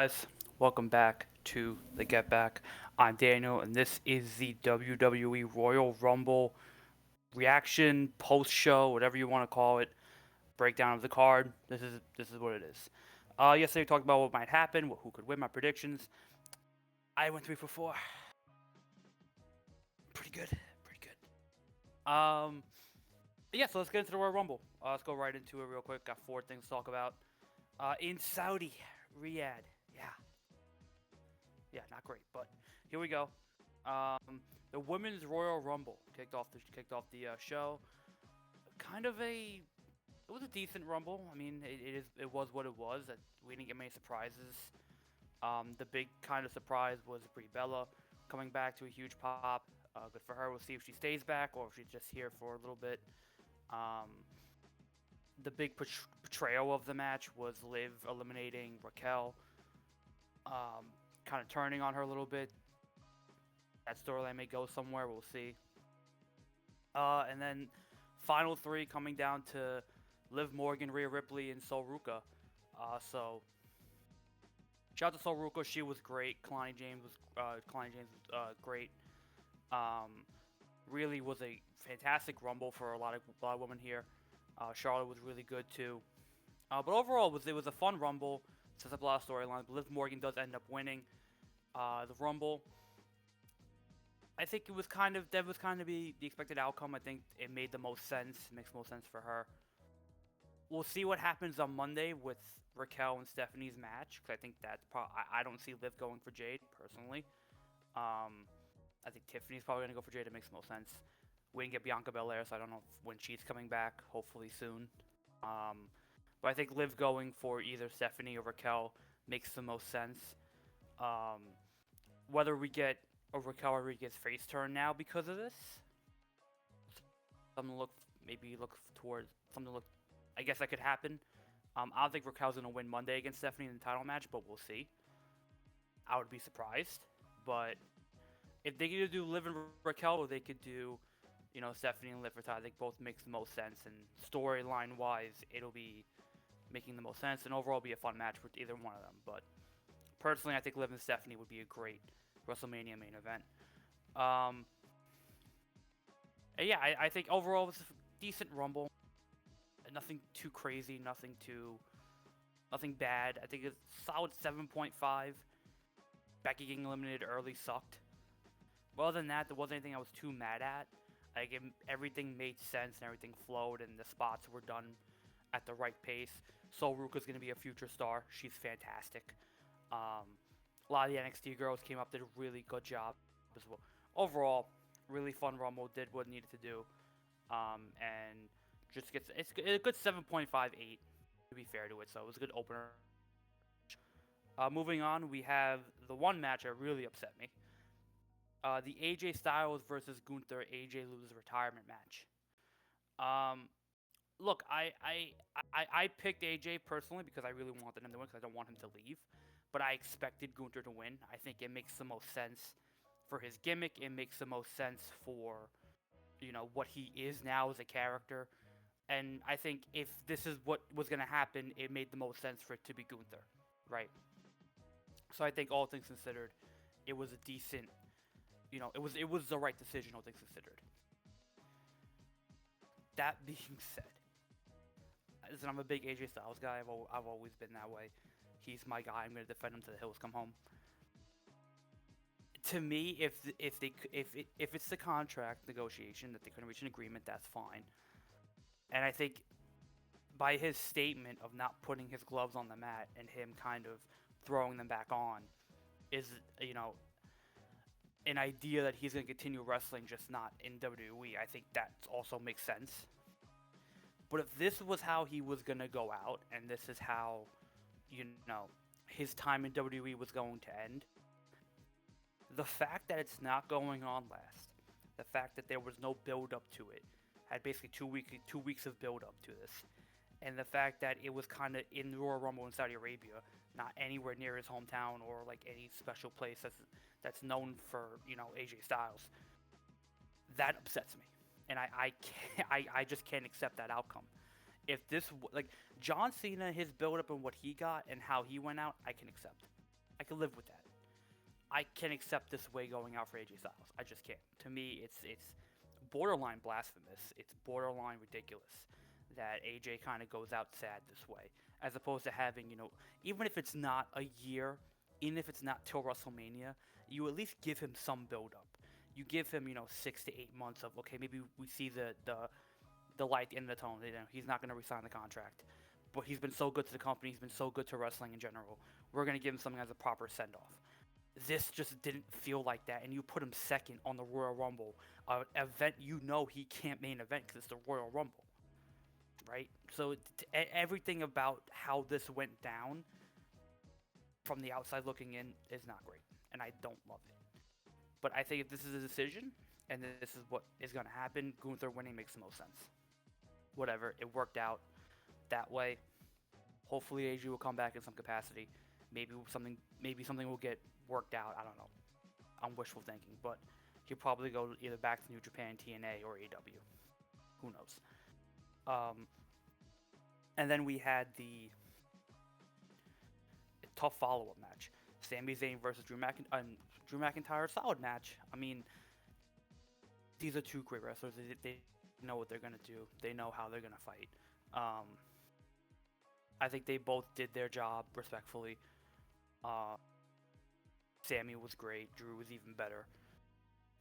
Guys, welcome back to the Get Back. I'm Daniel, and this is the WWE Royal Rumble reaction, post show, whatever you want to call it, breakdown of the card. This is what it is. Yesterday we talked about what might happen, who could win, my predictions. I went 3 for 4. Pretty good, pretty good. Yeah. So let's get into the Royal Rumble. Let's go right into it real quick. Got 4 things to talk about. In Saudi, Riyadh. Yeah, not great, but here we go. The Women's Royal Rumble kicked off the show. Kind of a it was a decent Rumble. I mean, it was what it was. We didn't get many surprises. The big kind of surprise was Brie Bella coming back to a huge pop. Good for her. We'll see if she stays back or if she's just here for a little bit. Um, the big portrayal of the match was Liv eliminating Raquel, kind of turning on her a little bit. That storyline may go somewhere. We'll see. And then final 3 coming down to Liv Morgan, Rhea Ripley, and Sol Ruka. So shout out to Sol Ruka. She was great. Kalani James was great. Um, really was a fantastic Rumble for a lot of women here. Charlotte was really good too. But overall, it was a fun Rumble. Sets up a lot of storylines. Liv Morgan does end up winning the Rumble. I think that was kind of the expected outcome. I think it made the most sense. It makes most sense for her. We'll see what happens on Monday with Raquel and Stephanie's match. Because I think I don't see Liv going for Jade personally. I think Tiffany's probably gonna go for Jade. It makes the most sense. We didn't get Bianca Belair, so I don't know when she's coming back. Hopefully soon. But I think Liv going for either Stephanie or Raquel makes the most sense. Whether we get a Raquel Rodriguez face turn now because of this, something to look towards something to look. I guess that could happen. I don't think Raquel's gonna win Monday against Stephanie in the title match, but we'll see. I would be surprised, but if they could do Liv and Raquel, or they could do, Stephanie and Liv for title, I think both makes the most sense. And storyline wise, it'll be making the most sense, and overall be a fun match with either one of them. But personally, I think Liv and Stephanie would be a great WrestleMania main event. Yeah, I think overall it was a decent Rumble. Nothing too crazy, nothing bad. I think it's solid 7.5. Becky getting eliminated early sucked. But other than that, there wasn't anything I was too mad at. Everything made sense and everything flowed, and the spots were done at the right pace. Sol Ruka's going to be a future star. She's fantastic. A lot of the NXT girls came up, did a really good job as well. Overall, really fun Rumble, did what it needed to do. And it's a good 7.58 to be fair to it, so it was a good opener. Moving on, we have the one match that really upset me. The AJ Styles versus Gunther AJ loses retirement match. Look, I picked AJ personally because I really wanted him to win because I don't want him to leave. But I expected Gunther to win. I think it makes the most sense for his gimmick. It makes the most sense for, what he is now as a character. And I think if this is what was going to happen, it made the most sense for it to be Gunther, right? So I think all things considered, it was a decent, it was the right decision, all things considered. That being said, listen, I'm a big AJ Styles guy. I've always been that way. He's my guy. I'm gonna defend him till the hills come home. To me, if it's the contract negotiation that they couldn't reach an agreement, that's fine. And I think by his statement of not putting his gloves on the mat and him kind of throwing them back on is, an idea that he's going to continue wrestling, just not in WWE. I think that also makes sense. But if this was how he was going to go out, and this is how, his time in WWE was going to end, the fact that it's not going on last, the fact that there was no build up to it, had basically 2 weeks of build up to this, and the fact that it was kind of in the Royal Rumble in Saudi Arabia, not anywhere near his hometown or like any special place that's known for AJ Styles, that upsets me, and I can't, I just can't accept that outcome. If this like John Cena, his build up and what he got and how he went out, I can accept. I can live with that. I can accept this way going out for AJ Styles. I just can't. To me, it's borderline blasphemous. It's borderline ridiculous that AJ kind of goes out sad this way, as opposed to having, even if it's not a year, even if it's not till WrestleMania, you at least give him some build up. You give him, 6 to 8 months of, okay, maybe we see the light at the end of the tunnel. He's not going to resign the contract, but he's been so good to the company. He's been so good to wrestling in general. We're going to give him something as a proper send off. This just didn't feel like that, and you put him second on the Royal Rumble, an event he can't main event because it's the Royal Rumble, right? So everything about how this went down from the outside looking in is not great, and I don't love it. But I think if this is a decision, and this is what is going to happen, Gunther winning makes the most sense. Whatever, it worked out that way. Hopefully, AJ will come back in some capacity. Maybe something will get worked out. I don't know. I'm wishful thinking, but he'll probably go either back to New Japan, TNA, or AEW. Who knows? And then we had the tough follow-up match: Sami Zayn versus Drew McIntyre. Solid match. I mean, these are two great wrestlers. They know what they're gonna do. They know how they're gonna fight. I think they both did their job respectfully. Sammy was great. Drew was even better.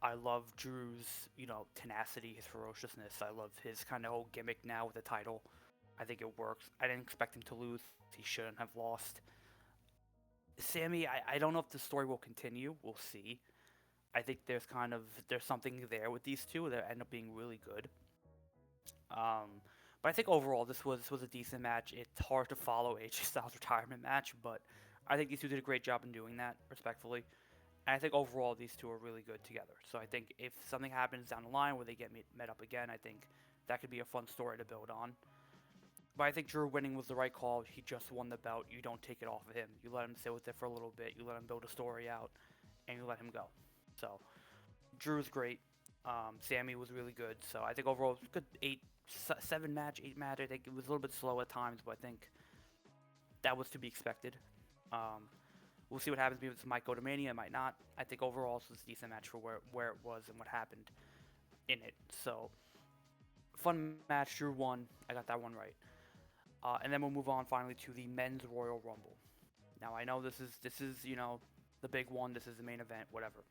I love Drew's, tenacity, his ferociousness. I love his kind of whole gimmick now with the title. I think it works. I didn't expect him to lose. He shouldn't have lost. Sammy, I don't know if the story will continue. We'll see. I think there's something there with these two that end up being really good. But I think overall this was a decent match. It's hard to follow AJ Styles' retirement match, but I think these two did a great job in doing that, respectfully. And I think overall these two are really good together. So I think if something happens down the line where they get met up again, I think that could be a fun story to build on. But I think Drew winning was the right call. He just won the belt. You don't take it off of him. You let him sit with it for a little bit. You let him build a story out, and you let him go. So Drew's great. Sammy was really good. So I think overall it was a good 8 match. I think it was a little bit slow at times, but I think that was to be expected. We'll see what happens. Maybe this might go to Mania, it might not. I think overall this was a decent match for where it was and what happened in it. So fun match. Drew won. I got that one right. And then we'll move on finally to the Men's Royal Rumble. Now I know this is the big one. This is the main event. Whatever.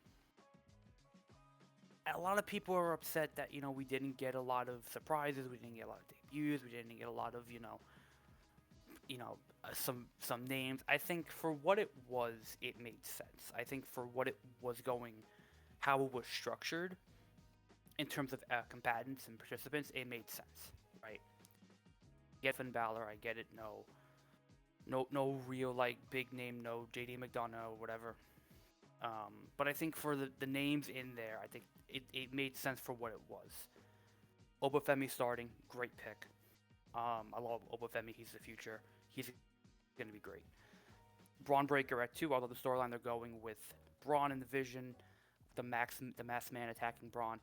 A lot of people are upset that we didn't get a lot of surprises. We didn't get a lot of debuts. We didn't get a lot of some names. I think for what it was, it made sense. I think for what it was going, how it was structured, in terms of combatants and participants, it made sense, right? I get Finn Balor, I get it. No real big name, no JD McDonough or whatever. But I think for the names in there, I think it made sense for what it was. Obafemi starting, great pick. I love Obafemi. He's the future. He's going to be great. Braun Breaker at 2. I love the storyline they're going with Braun in the Vision, the masked man attacking Braun.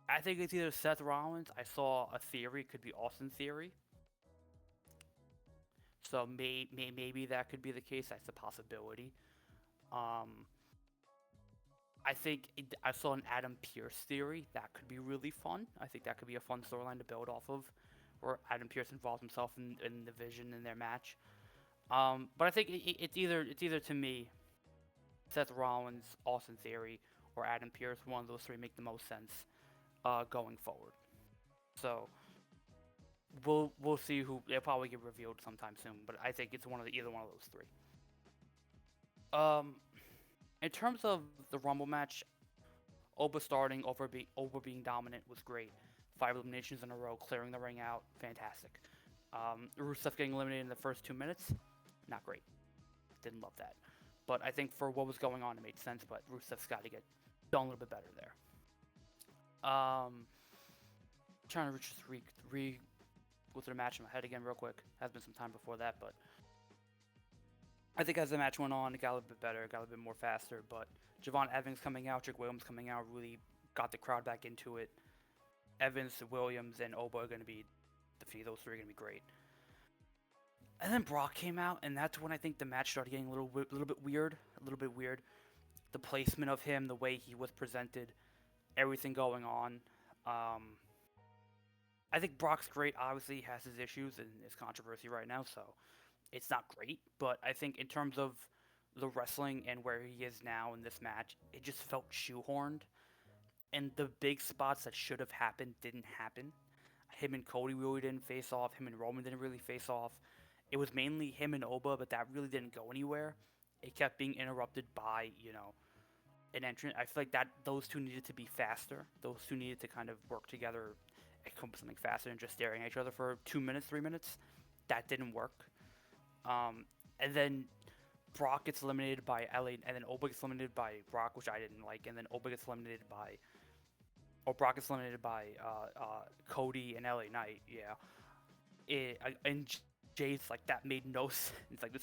I think it's either Seth Rollins. I saw a theory. It could be Austin Theory. So maybe that could be the case. That's a possibility. I think I saw an Adam Pearce theory. That could be really fun. I think that could be a fun storyline to build off of, where Adam Pearce involves himself in the Vision in their match. But I think it's either to me, Seth Rollins, Austin Theory, or Adam Pearce. One of those three make the most sense going forward. So we'll see who. It'll probably get revealed sometime soon. But I think it's either one of those three. In terms of the Rumble match, Oba starting over being dominant was great. 5 eliminations in a row, clearing the ring out, fantastic. Rusev getting eliminated in the first 2 minutes, not great. Didn't love that. But I think for what was going on, it made sense. But Rusev's got to get done a little bit better there. Trying to go through the match in my head again real quick. Has been some time before that, but I think as the match went on, it got a little bit better, it got a little bit more faster. But Javon Evans coming out, Trick Williams coming out, really got the crowd back into it. Evans, Williams, and Oba are going to be, three of those three are going to be great. And then Brock came out, and that's when I think the match started getting little bit weird, a little bit weird. The placement of him, the way he was presented, everything going on. Um, I think Brock's great. Obviously, he has his issues and his controversy right now, so it's not great. But I think in terms of the wrestling and where he is now in this match, it just felt shoehorned. And the big spots that should have happened didn't happen. Him and Cody really didn't face off. Him and Roman didn't really face off. It was mainly him and Oba, but that really didn't go anywhere. It kept being interrupted by, an entrant. I feel like that those two needed to be faster. Those two needed to kind of work together and come up with something faster than just staring at each other for 2 minutes, 3 minutes. That didn't work. And then Brock gets eliminated by LA, and then Oba gets eliminated by Brock, which I didn't like, and then Oba gets eliminated by, or Brock gets eliminated by Cody and LA Knight. Yeah, and Jay's like that made no sense. Like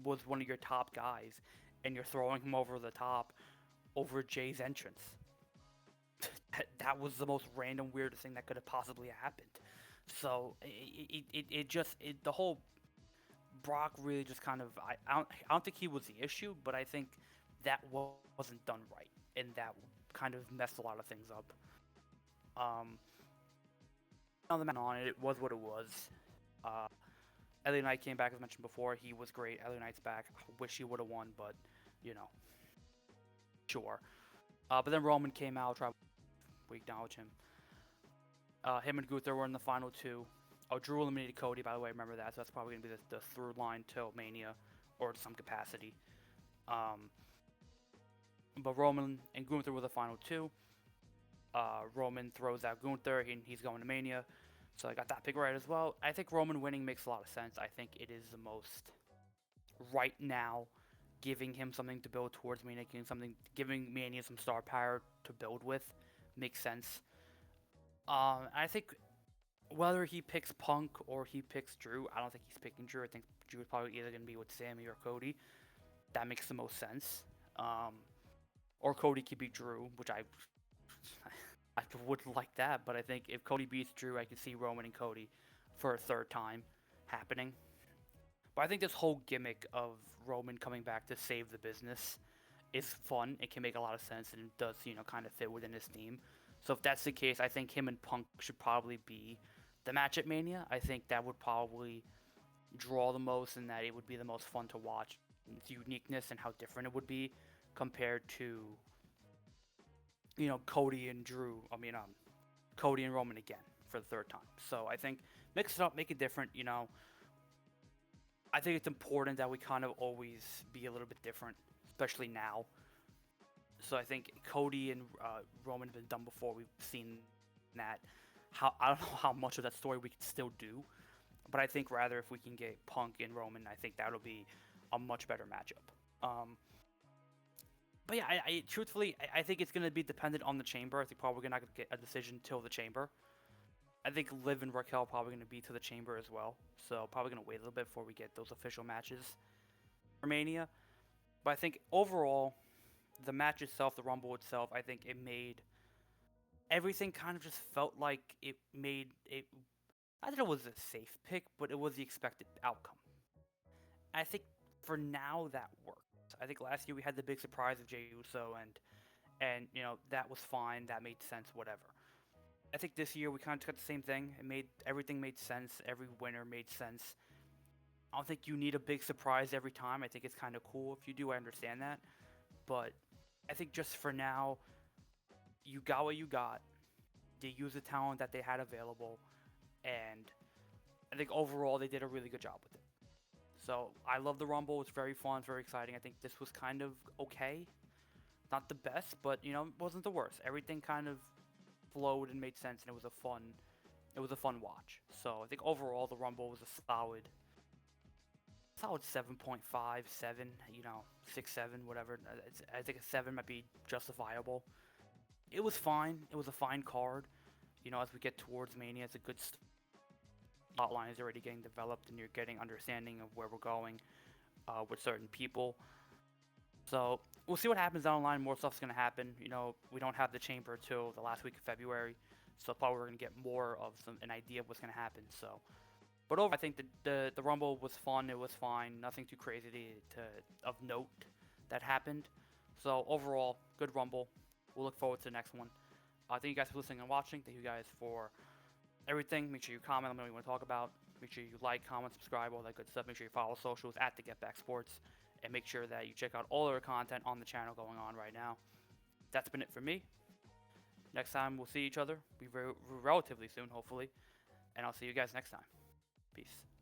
was one of your top guys, and you're throwing him over the top over Jay's entrance. That was the most random, weirdest thing that could have possibly happened. So the whole Brock really just kind of I don't think he was the issue, but I think that wasn't done right, and that kind of messed a lot of things up. Um, on the man on it, it was what it was. Uh, LA Knight came back as mentioned before. He was great. LA Knight's back. I wish he would have won, but you know, sure. But then Roman came out. We acknowledge him. Him and Gunther were in the final two. Oh, Drew eliminated Cody, by the way. Remember that. So that's probably going to be the through line to Mania or to some capacity. Um, but Roman and Gunther were the final two. Roman throws out Gunther, and he's going to Mania. So I got that pick right as well. I think Roman winning makes a lot of sense. I think it is the most right now, giving him something to build towards Mania, giving Mania some star power to build with, makes sense. I think whether he picks Punk or he picks Drew, I don't think he's picking Drew. I think Drew is probably either going to be with Sammy or Cody. That makes the most sense. Or Cody could beat Drew, which I would like that. But I think if Cody beats Drew, I could see Roman and Cody for a third time happening. But I think this whole gimmick of Roman coming back to save the business is fun. It can make a lot of sense, and it does, kind of fit within his theme. So if that's the case, I think him and Punk should probably be the match at Mania. I think that would probably draw the most, and that it would be the most fun to watch. Its uniqueness and how different it would be compared to, Cody and Drew. Cody and Roman again for the third time. So I think mix it up, make it different. I think it's important that we kind of always be a little bit different, especially now. So I think Cody and Roman have been done before. We've seen that. I don't know how much of that story we can still do, but I think rather if we can get Punk and Roman, I think that'll be a much better matchup. But yeah, truthfully, I think it's going to be dependent on the Chamber. I think probably not going to get a decision till the Chamber. I think Liv and Raquel are probably going to be to the Chamber as well. So probably going to wait a little bit before we get those official matches for Mania. But I think overall, the match itself, the Rumble itself, I think it made everything kind of just felt like it made it. I don't know it was a safe pick, but it was the expected outcome. I think for now that worked. I think last year we had the big surprise of Jey Uso, and that was fine, that made sense, whatever. I think this year we kind of got the same thing. Everything made sense. Every winner made sense. I don't think you need a big surprise every time. I think it's kind of cool if you do. I understand that, but I think just for now, you got what you got. They used the talent that they had available, and I think overall they did a really good job with it. So I love the Rumble. It's very fun. It's very exciting. I think this was kind of okay. Not the best, but it wasn't the worst. Everything kind of flowed and made sense, and it was a fun watch. So I think overall the Rumble was a solid 7.5, 7, 6, 7, whatever. I think a 7 might be justifiable. It was fine. It was a fine card. As we get towards Mania, it's a good outline is already getting developed, and you're getting understanding of where we're going with certain people. So we'll see what happens down the line. More stuff's going to happen. We don't have the Chamber till the last week of February, so probably we're going to get more of an idea of what's going to happen. So But overall, I think the Rumble was fun. It was fine. Nothing too crazy of note that happened. So overall, good Rumble. We'll look forward to the next one. Thank you guys for listening and watching. Thank you guys for everything. Make sure you comment. Let me know what you want to talk about. Make sure you like, comment, subscribe, all that good stuff. Make sure you follow socials at the Get Back Sports, and make sure that you check out all our content on the channel going on right now. That's been it for me. Next time we'll see each other, relatively soon, hopefully, and I'll see you guys next time. Peace.